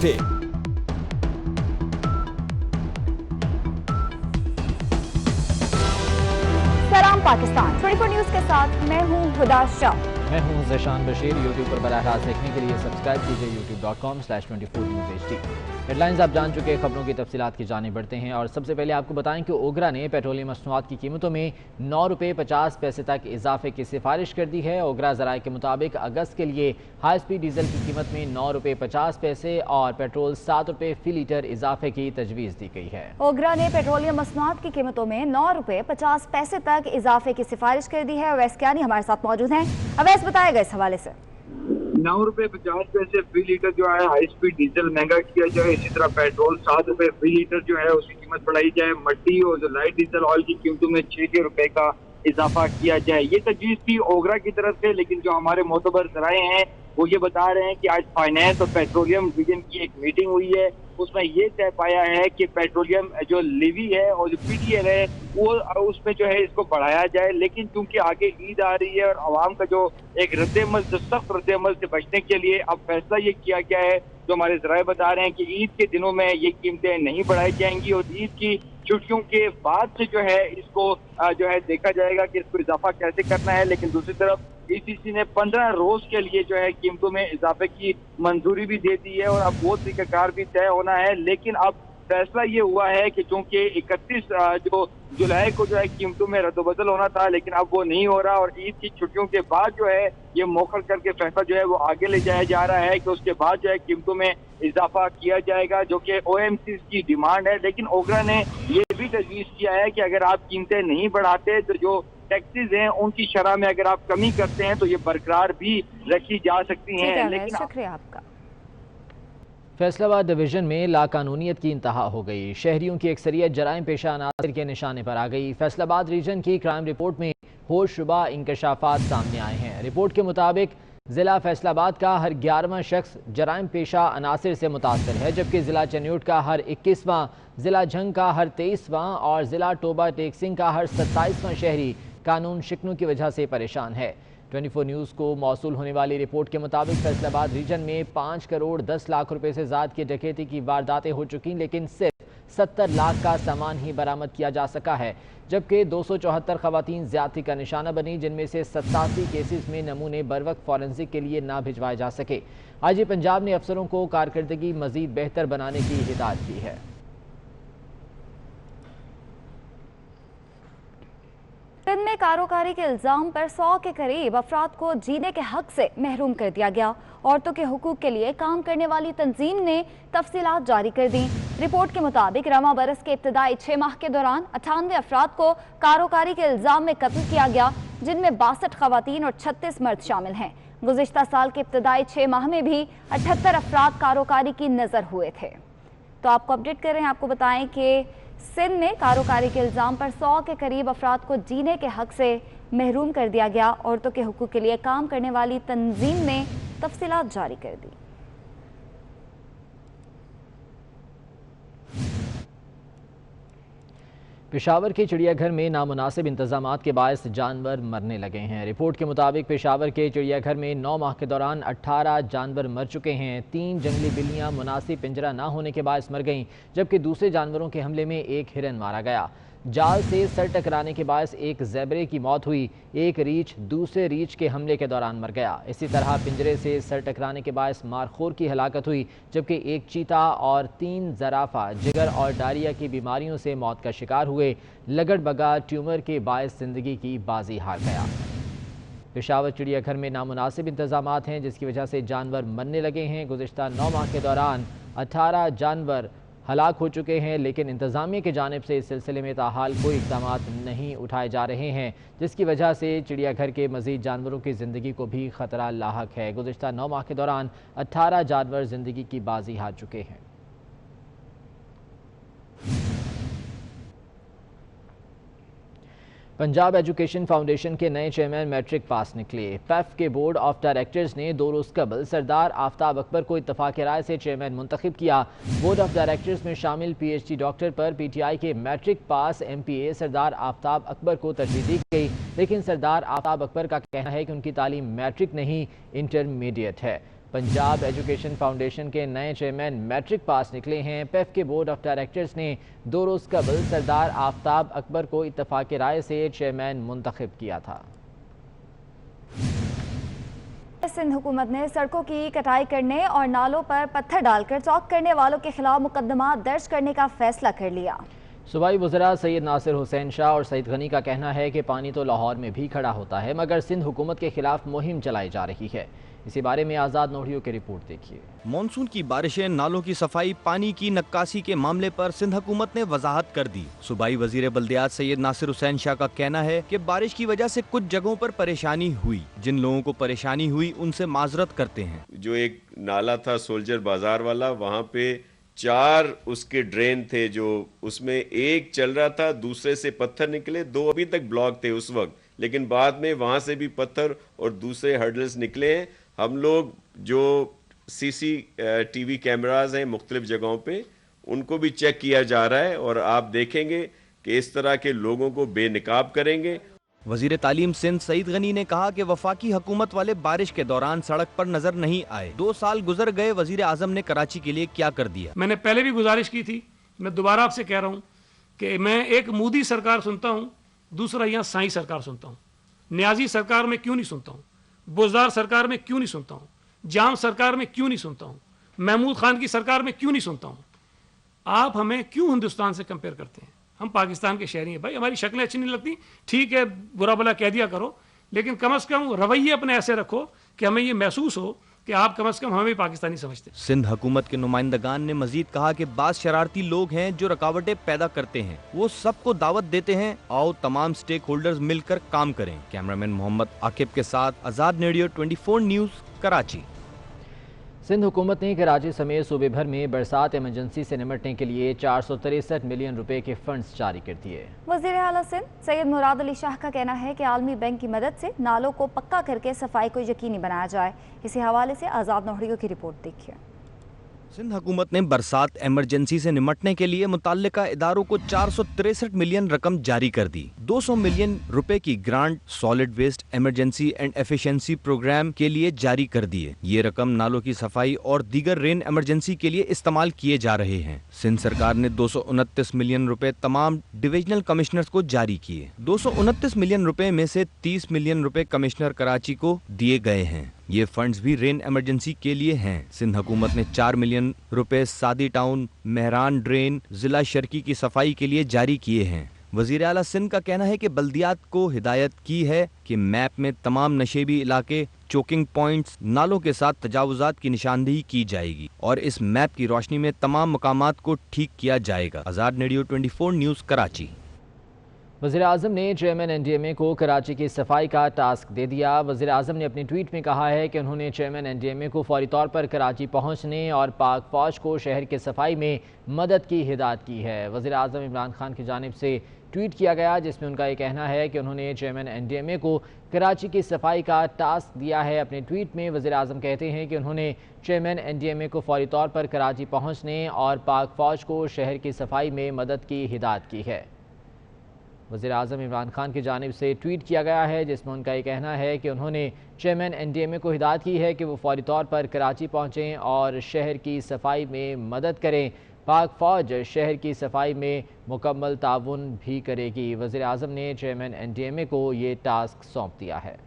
Day. सलाम Pakistan 24 news के साथ मैं हूं हुदा शाह। मैं हूं ज़शान बशीर। यूट्यूब पर बराह रास्त देखने के लिए सब्सक्राइब कीजिए youtube.com/24newsht। हेडलाइंस आप जान चुके, खबरों की तफसीलात की जाने बढ़ते हैं। और सबसे पहले आपको बताएं कि ओगरा ने पेट्रोलियम मसनूआत की कीमतों में ₹9.50 तक इजाफे की सिफारिश कर दी है। ओगरा ज़राए के मुताबिक अगस्त के लिए हाई स्पीड डीजल की कीमत में ₹9.50 और पेट्रोल ₹7 फी लीटर इजाफे की तजवीज़ दी गई है। ओगरा ने पेट्रोलियम मसनूआत की कीमतों में ₹9.50 तक इजाफे की सिफारिश कर दी है। अवैस कियानी हमारे साथ मौजूद हैं। अवैस, बताएगा इस हवाले से। ₹9.50 फी लीटर जो है हाई स्पीड डीजल महंगा किया जाए, इसी तरह पेट्रोल ₹7 फी लीटर जो है उसकी कीमत बढ़ाई जाए। मट्टी और जो लाइट डीजल ऑयल की कीमतों में ₹6 का इजाफा किया जाए। ये तजवीज़ थी ओगरा की तरफ से, लेकिन जो हमारे मोतबर ज़राए हैं वो ये बता रहे हैं कि आज फाइनेंस और पेट्रोलियम डिवीजन की एक मीटिंग हुई है, उसमें ये तय पाया है कि पेट्रोलियम जो लेवी है और जो पीडीएल है वो उसमें जो है इसको बढ़ाया जाए। लेकिन चूंकि आगे ईद आ रही है और आवाम का जो एक रद्द-ए-अमल, जो सख्त रद्द-ए-अमल से बचने के लिए अब फैसला ये किया गया है, जो हमारे ज़राए बता रहे हैं कि ईद के दिनों में ये कीमतें नहीं बढ़ाई जाएंगी और ईद की छुट्टियों के बाद से जो है इसको जो है देखा जाएगा कि इसको इजाफा कैसे करना है। लेकिन दूसरी तरफ ईसीसी ने 15 रोज के लिए जो है कीमतों में इजाफे की मंजूरी भी दे दी है और अब वो तरीकाकार भी तय होना है। लेकिन अब फैसला ये हुआ है कि चूंकि 31 जो जुलाई को जो है कीमतों में रद्द-ओ-बदल होना था, लेकिन अब वो नहीं हो रहा और ईद की छुट्टियों के बाद जो है ये मौखर करके फैसला जो है वो आगे ले जाया जा रहा है कि उसके बाद जो है कीमतों में इजाफा किया जाएगा, जो कि ओएमसी की डिमांड है। लेकिन ओगरा ने ये भी तजवीज़ किया है कि अगर आप कीमतें नहीं बढ़ाते तो जो टैक्सेस हैं उनकी शरह में अगर आप कमी करते हैं तो ये बरकरार भी रखी जा सकती हैं। लेकिन शुक्रिया आपका। फैसलाबाद डिवीजन में लाकानूनियत की इंतहा हो गई। शहरियों की अक्सरियत जराइम पेशा अनासर के निशाने पर आ गई। फैसलाबाद रीजन की क्राइम रिपोर्ट में होशरुबा इंकशाफात सामने आए हैं। रिपोर्ट के मुताबिक ज़िला फैसलाबाद का हर 11वां शख्स जराइम पेशा अनासर से मुतासर है, जबकि ज़िला चन्यूट का हर 21वां, ज़िला झंग का हर 23वां और ज़िला टोबा टेक्सिंग का हर 27वां शहरी कानून शिकनों की वजह से परेशान है। 24 न्यूज़ को मौसूल होने वाली रिपोर्ट के मुताबिक फैसलाबाद रीजन में 5 करोड़ 10 लाख रुपए से ज़्यादा की डकैती की वारदातें हो चुकी, लेकिन सिर्फ 70 लाख का सामान ही बरामद किया जा सका है, जबकि 274 खवातीन ज्यादती का निशाना बनी, जिनमें से 87 केसेस में नमूने बर वक्त फॉरेंसिक के लिए ना भिजवाए जा सके। आईजी पंजाब ने अफसरों को कारकर्दगी मजीद बेहतर बनाने की हिदायत की है। सिंध में कारोकारी के इल्जाम पर 100 के करीब अफराद को जीने के हक से महरूम कर दिया गया। औरतों के हुकूक के लिए काम करने वाली तंजीम ने तफसीलात जारी कर दी। रिपोर्ट के मुताबिक रमा बरस के इब्तदाई 6 माह के दौरान 98 अफराद को कारोकारी के इल्जाम में कत्ल किया गया, जिनमें 62 खवातीन और 36 मर्द शामिल हैं। गुज़िश्ता साल के इब्तदाई 6 माह में भी 78 अफराद कारोकारी की नजर हुए थे। तो आपको अपडेट कर रहे हैं, आपको बताएं कि सिंध में कारोकारी के इल्जाम पर 100 के करीब अफराद को जीने के हक से महरूम कर दिया गया। औरतों के हुकूक के लिए काम करने वाली तंजीम ने तफसीलात जारी कर दी। पेशावर के चिड़ियाघर में नामुनासिब इंतजामात के बायस जानवर मरने लगे हैं। रिपोर्ट के मुताबिक पेशावर के चिड़ियाघर में 9 माह के दौरान 18 जानवर मर चुके हैं। 3 जंगली बिल्लियां मुनासिब पिंजरा ना होने के बायस मर गईं, जबकि दूसरे जानवरों के हमले में एक हिरन मारा गया। जाल से सर टकराने के बायस एक ज़ेबरे की मौत हुई। एक रीछ दूसरे रीछ के हमले के दौरान मर गया। इसी तरह पिंजरे से सर टकराने के बायस मारखोर की हलाकत हुई, जबकि एक चीता और 3 ज़राफ़ा जिगर और डायरिया की बीमारियों से मौत का शिकार हुए। लगड़ बगा ट्यूमर के बायस ज़िंदगी की बाजी हार गया। पेशावर चिड़ियाघर में नामुनासिब इंतजामात हैं, जिसकी वजह से जानवर मरने लगे हैं। गुज़िश्ता 9 माह के दौरान 18 जानवर हलाक हो चुके हैं, लेकिन इंतज़ामिया की जानिब से इस सिलसिले में ताहाल कोई इक़दाम नहीं उठाए जा रहे हैं, जिसकी वजह से चिड़ियाघर के मज़ीद जानवरों की ज़िंदगी को भी ख़तरा लाहक है। गुज़िश्ता 9 माह के दौरान 18 जानवर ज़िंदगी की बाजी हार चुके हैं। पंजाब एजुकेशन फाउंडेशन के नए चेयरमैन मैट्रिक पास निकले। पैफ के बोर्ड ऑफ डायरेक्टर्स ने 2 रोज़ कबल सरदार आफ्ताब अकबर को इत्तफाक राय से चेयरमैन मुंतखब किया। बोर्ड ऑफ डायरेक्टर्स में शामिल PhD डॉक्टर पर PTI के मैट्रिक पास MPA सरदार आफ्ताब अकबर को तरजीह दी गई, लेकिन सरदार आफ्ताब अकबर का कहना है कि उनकी तालीम मैट्रिक नहीं इंटरमीडिएट है। पंजाब एजुकेशन फाउंडेशन के नए चेयरमैन मैट्रिक पास निकले हैं। पेफ के बोर्ड ऑफ डायरेक्टर्स ने 2 रोज़ कबल सरदार आफ्ताब अकबर को इत्तफाक राय से चेयरमैन मुंतखब किया था। सिंध हुकूमत ने सड़कों की कटाई करने और नालों पर पत्थर डालकर चौक करने वालों के खिलाफ मुकदमा दर्ज करने का फैसला कर लिया। सूबाई वज़रा सैयद नासिर हुसैन शाह और सईद गनी का कहना है कि पानी तो लाहौर में भी खड़ा होता है, मगर सिंध हुकूमत के खिलाफ मुहिम चलाई जा रही है। इसी बारे में आज़ाद नोहरियों की रिपोर्ट देखिए। मॉनसून की बारिशें, नालों की सफाई, पानी की नक्कासी के मामले पर सिंध हुकूमत ने वजाहत कर दी। सूबाई वजीर बल्दियात सैयद नासिर हुसैन शाह का कहना है कि बारिश की वजह से कुछ जगहों पर परेशानी हुई। जिन लोगों को परेशानी हुई उनसे माजरत करते हैं। जो एक नाला था सोल्जर बाजार वाला, वहाँ पे 4 उसके ड्रेन थे, जो उसमें एक चल रहा था, दूसरे से पत्थर निकले, 2 अभी तक ब्लॉक थे उस वक्त, लेकिन बाद में वहाँ से भी पत्थर और दूसरे हर्डल्स निकले हैं। हम लोग जो CCTV कैमराज हैं मुख्तलिफ जगहों पे, उनको भी चेक किया जा रहा है और आप देखेंगे कि इस तरह के लोगों को बेनकाब करेंगे। वजीर तालीम सिंध सईद गनी ने कहा कि वफाकी हुकूमत वाले बारिश के दौरान सड़क पर नजर नहीं आए। 2 साल गुजर गए, वजीर आजम ने कराची के लिए क्या कर दिया? मैंने पहले भी गुजारिश की थी, मैं दोबारा आपसे कह रहा हूँ कि मैं एक मोदी सरकार सुनता हूँ, दूसरा यहाँ साई सरकार सुनता हूँ। न्याजी सरकार में क्यों नहीं सुनता हूँ, बुज़दार सरकार में क्यों नहीं सुनता हूँ, जाम सरकार में क्यों नहीं सुनता हूँ, महमूद खान की सरकार में क्यों नहीं सुनता हूँ। आप हमें क्यों हिंदुस्तान से कंपेयर करते हैं? हम पाकिस्तान के शहरी हैं भाई, हमारी शक्लें अच्छी नहीं लगती, ठीक है, बुरा भला कह दिया करो, लेकिन कम से कम रवैये अपने ऐसे रखो कि हमें ये महसूस हो कि आप कम से कम हमें भी पाकिस्तानी समझते हैं। सिंध हुकूमत के नुमाइंदगान ने मजीद कहा कि बाज़ शरारती लोग हैं जो रुकावटें पैदा करते हैं, वो सबको दावत देते हैं, आओ तमाम स्टेक होल्डर्स मिलकर काम करें। कैमरामैन मोहम्मद आकिब के साथ आज़ाद रेडियो 24 न्यूज़ कराची। सिंध हुकूमत ने कराची समेत सूबे भर में बरसात एमरजेंसी से निपटने के लिए 463 मिलियन रुपए के फंड्स जारी कर दिए। वज़ीर आला सिंध सैयद मुराद अली शाह का कहना है कि आलमी बैंक की मदद से नालों को पक्का करके सफाई को यकीनी बनाया जाए। इसी हवाले से आज़ाद नोहरियों की रिपोर्ट देखिए। सिंध हुकूमत ने बरसात एमरजेंसी से निपटने के लिए मुताल्लिका इदारों को 463 मिलियन रकम जारी कर दी। 200 मिलियन रुपए की grant solid waste emergency and efficiency programme के लिए जारी कर दिए। ये रकम नालों की सफाई और दीगर रेन एमरजेंसी के लिए इस्तेमाल किए जा रहे हैं। सिंध सरकार ने 229 मिलियन रुपए तमाम डिविजनल कमिश्नर्स को जारी किए। 229 मिलियन रुपए में से 30 मिलियन रुपए कमिश्नर कराची को दिए गए हैं। ये फंड्स भी रेन एमरजेंसी के लिए हैं। सिंध हुकूमत ने 4 मिलियन रुपए सादी टाउन, मेहरान ड्रेन, जिला शर्की की सफाई के लिए जारी किए हैं। वजीर आला सिंध का कहना है कि बल्दियात को हिदायत की है कि मैप में तमाम नशेबी इलाके, चोकिंग पॉइंट्स, नालों के साथ तजावुजात की निशानदेही की जाएगी और इस मैप की रोशनी में तमाम मकामात को ठीक किया जाएगा। आज़ाद रेडियो 24 न्यूज़ कराची। वज़ीर आज़म ने चेयरमैन NDMA को कराची की सफाई का टास्क दे दिया। वज़ीर आज़म ने अपनी ट्वीट में कहा है कि उन्होंने चेयरमैन NDMA को फौरी तौर पर कराची पहुंचने और पाक फौज को शहर के सफाई में मदद की हिदायत की है। वज़ीर आज़म इमरान खान की जानिब से ट्वीट किया गया जिसमें उनका ये कहना है कि उन्होंने चेयरमैन NDMA को कराची की सफाई का टास्क दिया है। अपने ट्वीट में वज़ीर आज़म कहते हैं कि उन्होंने चेयरमैन NDMA को फौरी तौर पर कराची पहुँचने और पाक फौज को शहर की सफाई में मदद की हिदायत की है। वज़ीर आज़म इमरान खान की जानिब से ट्वीट किया गया है जिसमें उनका ये कहना है कि उन्होंने चेयरमैन NDMA को हिदायत की है कि वो फौरी तौर पर कराची पहुँचें और शहर की सफाई में मदद करें। पाक फ़ौज शहर की सफाई में मुकम्मल ताउन भी करेगी। वज़ीर आज़म ने चेयरमैन NDMA को ये टास्क सौंप दिया है।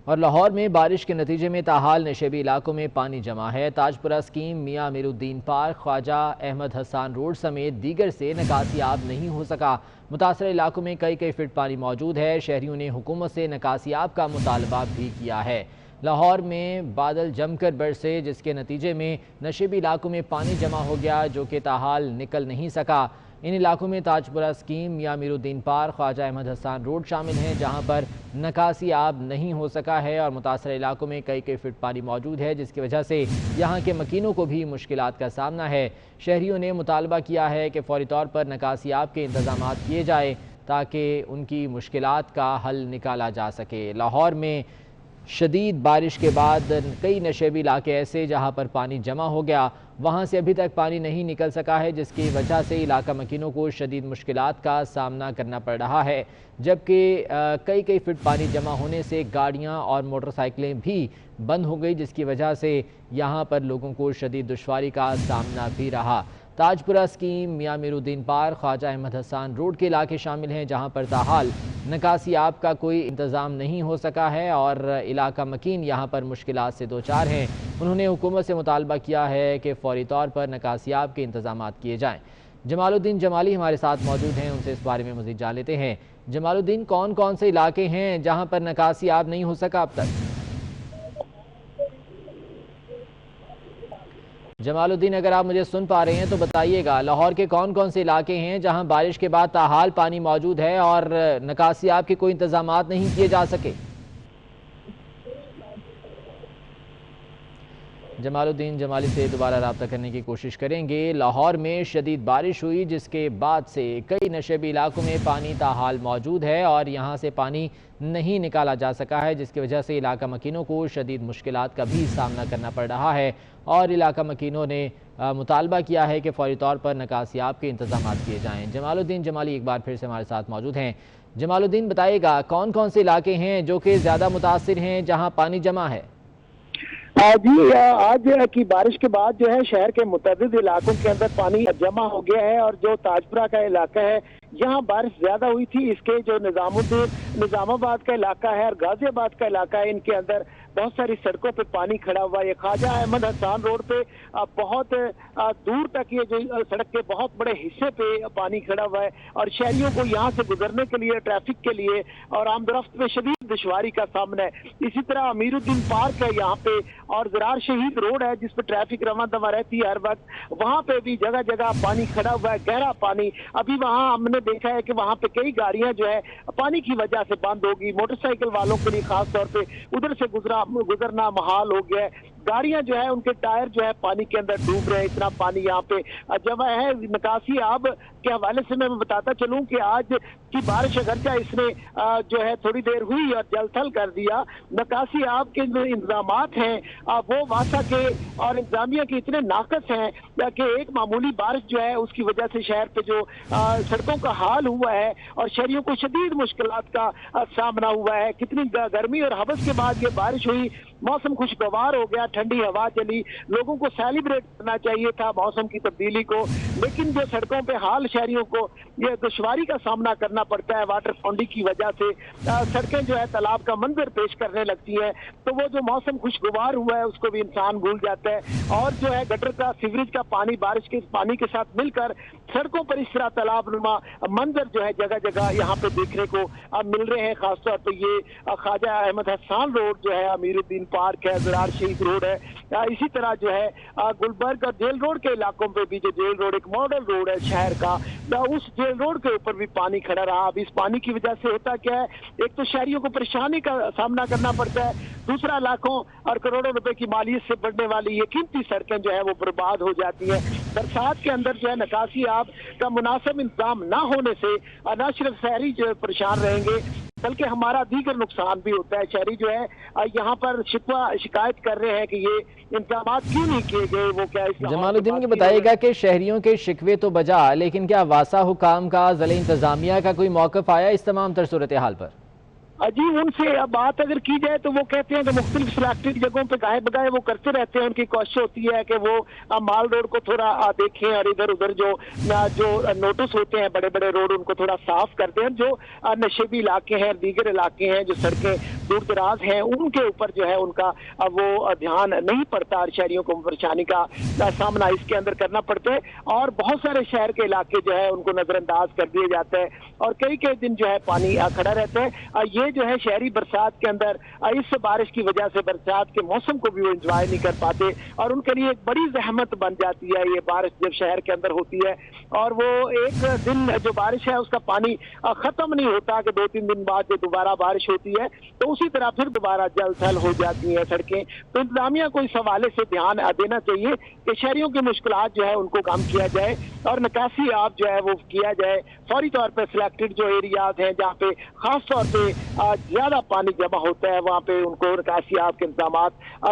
और लाहौर में बारिश के नतीजे में ताहाल नशेबी इलाकों में पानी जमा है। ताजपुरा स्कीम, मियाँ अमीरुद्दीन पार्क, ख्वाजा अहमद हसान रोड समेत दीगर से निकासी आब नहीं हो सका। मुतासर इलाकों में कई फीट पानी मौजूद है। शहरियों ने हुकूमत से निकासी आब का मुतालबा भी किया है। लाहौर में बादल जमकर बरसे जिसके नतीजे में नशेबी इलाकों में पानी जमा हो गया जो कि ताहाल निकल नहीं सका। इन इलाकों में ताजपुरा स्कीम, मियाँ अमीरुद्दीन पार्क, ख्वाजा अहमद हसान रोड शामिल हैं जहाँ पर निकासी आब नहीं हो सका है और मुतासर इलाकों में कई फीट पानी मौजूद है जिसकी वजह से यहाँ के मकीनों को भी मुश्किलात का सामना है। शहरियों ने मुतालबा किया है कि फौरी तौर पर निकासी आब के इंतजाम किए जाए ताकि उनकी मुश्किलात का हल निकाला जा सके। लाहौर में شدید بارش کے بعد کئی نشیبی علاقے ایسے جہاں پر پانی جمع ہو گیا، وہاں سے ابھی تک پانی نہیں نکل سکا ہے، جس کی وجہ سے علاقہ مکینوں کو شدید مشکلات کا سامنا کرنا پڑ رہا ہے، جبکہ کئی فٹ پانی جمع ہونے سے گاڑیاں اور موٹر سائیکلیں بھی بند ہو گئی، جس کی وجہ سے یہاں پر لوگوں کو شدید دشواری کا سامنا بھی رہا۔ تاجپورہ اسکیم، میاں امیر الدین پارک، خواجہ احمد حسان روڈ کے علاقے شامل ہیں، جہاں پر تاحال نکاسی آب کا کوئی انتظام نہیں ہو سکا ہے اور علاقہ مکین یہاں پر مشکلات سے دوچار ہیں۔ انہوں نے حکومت سے مطالبہ کیا ہے کہ فوری طور پر نکاسی آب کے انتظامات کیے جائیں۔ جمال الدین جمالی ہمارے ساتھ موجود ہیں، ان سے اس بارے میں مزید جان لیتے ہیں۔ جمال الدین، کون سے علاقے ہیں جہاں پر نکاسی آب نہیں ہو سکا اب تک؟ جمال الدین، اگر آپ مجھے سن پا رہے ہیں تو بتائیے گا، لاہور کے کون سے علاقے ہیں جہاں بارش کے بعد تاحال پانی موجود ہے اور نکاسی آب کے کوئی انتظامات نہیں کیے جا سکے؟ جمال الدین جمالی سے دوبارہ رابطہ کرنے کی کوشش کریں گے۔ لاہور میں شدید بارش ہوئی، جس کے بعد سے کئی نشیبی علاقوں میں پانی تاحال موجود ہے اور یہاں سے پانی نہیں نکالا جا سکا ہے، جس کی وجہ سے علاقہ مکینوں کو شدید مشکلات کا بھی سامنا کرنا پڑ رہا ہے اور علاقہ مکینوں نے مطالبہ کیا ہے کہ فوری طور پر نکاسی آب کے انتظامات کیے جائیں۔ جمال الدین جمالی ایک بار پھر سے ہمارے ساتھ موجود ہیں۔ جمال الدین، بتائیے گا کون سے علاقے ہیں جو کہ زیادہ متاثر ہیں جہاں پانی جمع ہے؟ جی، آج کی بارش کے بعد جو ہے شہر کے متعدد علاقوں کے اندر پانی جمع ہو گیا ہے اور جو تاجپورہ کا علاقہ ہے یہاں بارش زیادہ ہوئی تھی، اس کے جو نظام آباد کا علاقہ ہے اور غازی آباد کا علاقہ ہے، ان کے اندر بہت ساری سڑکوں پہ پانی کھڑا ہوا ہے۔ خواجہ احمد حسان روڈ پہ بہت دور تک یہ جو سڑک کے بہت بڑے حصے پہ پانی کھڑا ہوا ہے اور شہریوں کو یہاں سے گزرنے کے لیے، ٹریفک کے لیے اور آمد و رفت میں شدید دشواری کا سامنا ہے۔ اسی طرح امیر الدین پارک ہے یہاں پہ اور زرار شہید روڈ ہے جس پہ ٹریفک رواں دواں رہتی ہے ہر وقت، وہاں پہ بھی جگہ جگہ پانی کھڑا ہوا ہے، گہرا پانی۔ ابھی وہاں ہم نے دیکھا ہے کہ وہاں پہ کئی گاڑیاں جو ہے پانی کی وجہ سے بند ہوگی، موٹر سائیکل والوں کے لیے خاص طور پہ ادھر سے گزرنا محال ہو گیا ہے۔ گاڑیاں جو ہے ان کے ٹائر جو ہے پانی کے اندر ڈوب رہے ہیں، اتنا پانی یہاں پہ جمع ہے۔ نکاسی آب کے حوالے سے میں بتاتا چلوں کہ آج کی بارش اگرچہ اس نے جو ہے تھوڑی دیر ہوئی اور جل تھل کر دیا، نکاسی آب کے جو انتظامات ہیں وہ واسا کے اور انتظامیہ کے اتنے ناقص ہیں کہ ایک معمولی بارش جو ہے اس کی وجہ سے شہر پہ جو سڑکوں کا حال ہوا ہے اور شہریوں کو شدید مشکلات کا سامنا ہوا ہے۔ کتنی گرمی اور حبس کے بعد یہ بارش ہوئی، موسم خوشگوار ہو گیا، ٹھنڈی ہوا چلی، لوگوں کو سیلیبریٹ کرنا چاہیے تھا موسم کی تبدیلی کو، لیکن جو سڑکوں پہ حال شہریوں کو یہ دشواری کا سامنا کرنا پڑتا ہے واٹر فاؤنڈنگ کی وجہ سے، سڑکیں جو ہے تالاب کا منظر پیش کرنے لگتی ہیں، تو وہ جو موسم خوشگوار ہوا ہے اس کو بھی انسان بھول جاتا ہے اور جو ہے گٹر کا سیوریج کا پانی بارش کے پانی کے ساتھ مل کر سڑکوں پر اس طرح تالاب نما منظر جو ہے جگہ جگہ یہاں پہ دیکھنے کو مل رہے ہیں۔ خاص طور پہ یہ خواجہ احمد حسان روڈ جو ہے، امیر الدین پارک ہے، زرار شہید روڈ ہے، اسی طرح جو ہے گلبرگ اور جیل روڈ کے علاقوں پہ بھی، جو جیل روڈ ایک ماڈل روڈ ہے شہر کا، اس جیل روڈ کے اوپر بھی پانی کھڑا رہا۔ اب اس پانی کی وجہ سے ہوتا کیا ہے، ایک تو شہریوں کو پریشانی کا سامنا کرنا پڑتا ہے، دوسرا لاکھوں اور کروڑوں روپے کی مالیت سے بڑھنے والی یہ قیمتی سڑکیں جو ہے وہ برباد ہو جاتی ہیں۔ برسات کے اندر جو ہے نکاسی آب کا مناسب انتظام نہ ہونے سے نہ صرف شہری جو پریشان رہیں گے بلکہ ہمارا دیگر نقصان بھی ہوتا ہے۔ شہری جو ہے یہاں پر شکایت کر رہے ہیں کہ یہ انتظامات کیوں نہیں کیے گئے، وہ کیا اس جمال الدین یہ بتائیے گا کہ شہریوں کے شکوے تو بجا، لیکن کیا واسا حکام کا، ضلع انتظامیہ کا کوئی موقف آیا اس تمام تر صورتحال پر؟ جی، ان سے بات اگر کی جائے تو وہ کہتے ہیں کہ مختلف سلیکٹڈ جگہوں پہ گاہے بگاہے وہ کرتے رہتے ہیں، ان کی کوشش ہوتی ہے کہ وہ مال روڈ کو تھوڑا دیکھیں اور ادھر ادھر جو نوٹس ہوتے ہیں بڑے بڑے روڈ ان کو تھوڑا صاف کرتے ہیں، جو نشیبی علاقے ہیں، دیگر علاقے ہیں، جو سڑکیں دور دراز ہیں، ان کے اوپر جو ہے ان کا وہ دھیان نہیں پڑتا اور شہریوں کو پریشانی کا سامنا اس کے اندر کرنا پڑتا ہے اور بہت سارے شہر کے علاقے جو ہے ان کو نظر انداز کر دیے جاتے ہیں اور کئی دن جو ہے پانی کھڑا رہتا ہے۔ یہ جو ہے شہری برسات کے اندر اس بارش کی وجہ سے برسات کے موسم کو بھی وہ انجوائے نہیں کر پاتے اور ان کے لیے ایک بڑی زحمت بن جاتی ہے یہ بارش جب شہر کے اندر ہوتی ہے اور وہ ایک دن جو بارش ہے اس کا پانی ختم نہیں ہوتا کہ 2-3 دن بعد جو دوبارہ بارش ہوتی ہے تو اسی طرح پھر دوبارہ جل تھل ہو جاتی ہیں سڑکیں۔ تو انتظامیہ کو اس حوالے سے دھیان دینا چاہیے کہ شہریوں کی مشکلات جو ہے ان کو کم کیا جائے اور نکاسی آب جو ہے وہ کیا جائے فوری طور پہ۔ سلیکٹڈ جو ایریاز ہیں جہاں پہ خاص طور پہ ज्यादा पानी जमा होता है वहाँ पे उनको निकासियाब के इंतजाम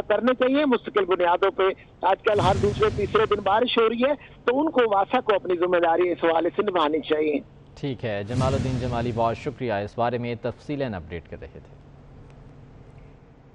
करने चाहिए मुस्तकिल बुनियादों पे। आजकल हर दूसरे तीसरे दिन बारिश हो रही है, तो उनको वासा को अपनी जिम्मेदारी इस हवाले से निभानी चाहिए। ठीक है, जमालुद्दीन जमाली, बहुत शुक्रिया, इस बारे में तफसीलन अपडेट कर रहे थे।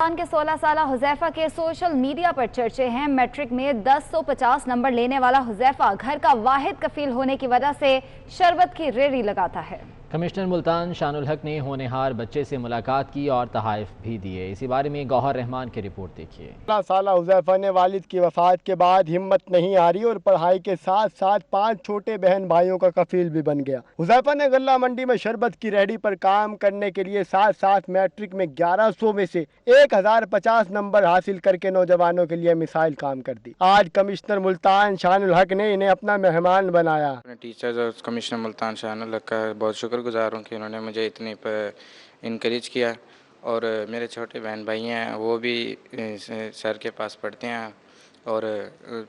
के 16 साला हुजैफा के सोशल मीडिया पर चर्चे हैं। मैट्रिक में 1050 नंबर लेने वाला हुजैफा घर का वाहिद कफील होने की वजह से शरबत की रेड़ी लगाता है। कमिश्नर मुल्तान शानुल हक ने होनहार बच्चे से मुलाकात की और तहाइफ भी दिए। इसी बारे में गौहर रहमान की रिपोर्ट देखिए। 16 साला हुजैफा ने वालिद की वफात के बाद हिम्मत नहीं हारी और पढ़ाई के साथ साथ 5 छोटे बहन भाइयों का कफील भी बन गया। हुजैफा ने गल्ला मंडी में शरबत की रेहड़ी पर काम करने के लिए साथ साथ मैट्रिक में 1100 में से 1050 नंबर हासिल करके नौजवानों के लिए मिसाइल काम कर दी। आज कमिश्नर मुल्तान शानुल हक ने इन्हें अपना मेहमान बनाया। टीचर्स और कमिश्नर मुल्तान शानुल हक का बहुत शुक्रगुजार हूँ कि उन्होंने मुझे इतनी इनकरेज किया, और मेरे छोटे बहन भाई हैं वो भी सर के पास पढ़ते हैं, और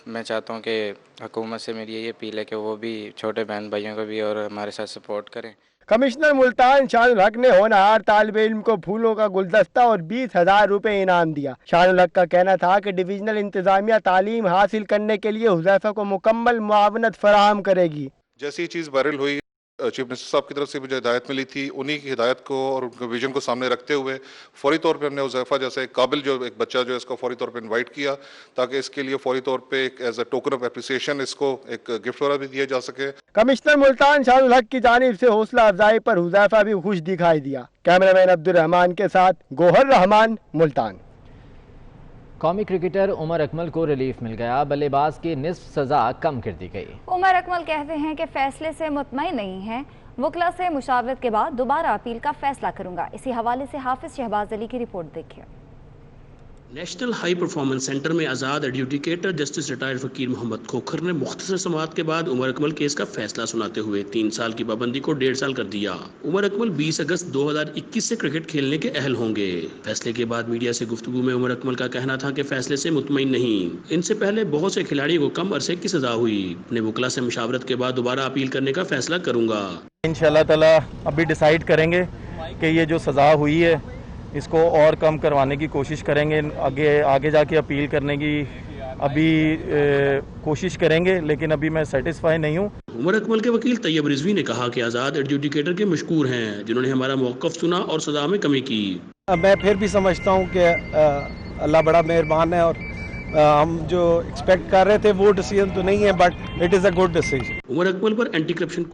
मैं चाहता हूँ कि हुकूमत से मेरी ये अपील है कि वो भी छोटे बहन भाइयों को भी और हमारे साथ सपोर्ट करें। कमिश्नर मुल्तान शानुल हक ने होनहार तालिबे इल्म को फूलों का गुलदस्ता और 20,000 रुपए इनाम दिया। शानुल हक का कहना था कि डिविजनल इंतजामिया तालीम हासिल करने के लिए हुजैफा को मुकम्मल मुआवनत फराहम करेगी। जैसी चीज़ वायरल हुई, चीफ मिनिस्टर साहब की तरफ से मुझे हिदायत मिली थी, उन्हीं की हिदायत को और उनके विजन को सामने रखते हुए फौरी तौर पे हमने हुजैफा जैसे एक काबिल जो एक बच्चा जो है इसको फौरी तौर पे इनवाइट किया, ताकि इसके लिए फौरी तौर पे एक as a token of appreciation इसको एक गिफ्ट वगैरह भी दिया जा सके। कमिश्नर मुल्तान शानुल हक की जानिब से हौसला अफजाई पर हुजैफा भी खुश दिखाई दिया। कैमरामैन अब्दुल रहमान के साथ गौहर रहमान, मुल्तान। कौमी क्रिकेटर उमर अकमल को रिलीफ मिल गया, बल्लेबाज की निस्फ सजा कम कर दी गई। उमर अकमल कहते हैं कि फैसले से मुतमईन नहीं है, वकला से मुशावरत के बाद दोबारा अपील का फैसला करूंगा। इसी हवाले से हाफिज शहबाज अली की रिपोर्ट देखिए। नेशनल हाई परफॉर्मेंस सेंटर में आज़ाद एडजुडिकेटर जस्टिस रिटायर्ड फकीर मोहम्मद खोखर ने मुख्तसर समाअत के बाद उमर अकमल केस का फैसला सुनाते हुए 3 साल की पाबंदी को 1.5 साल कर दिया। उमर अकमल 20 अगस्त 2021 से क्रिकेट खेलने के अहल होंगे। फैसले के बाद मीडिया से गुफ्तगू में उमर अकमल का कहना था कि फैसले से मुतमईन नहीं। इनसे पहले बहुत से खिलाड़ियों को कम अरसे की सजा हुई। अपने वकला से मुशावरत के बाद दोबारा अपील करने का फैसला करूंगा। इंशाअल्लाह ताला अभी डिसाइड करेंगे कि ये जो सजा हुई है इसको और कम करवाने की कोशिश करेंगे। आगे जाके अपील करने की अभी कोशिश करेंगे, लेकिन अभी मैं सेटिस्फाई नहीं हूँ। उमर अकमल के वकील तैयब रिजवी ने कहा कि आज़ाद एडजुडिकेटर के मशकूर हैं, जिन्होंने हमारा मौक़िफ़ सुना और सजा में कमी की। मैं फिर भी समझता हूँ कि अल्लाह बड़ा मेहरबान है, और हम जो एक्सपेक्ट कर रहे थे वो डिसीजन तो नहीं है, but it is a good decision. Umar Akmal पर एंटी करप्शन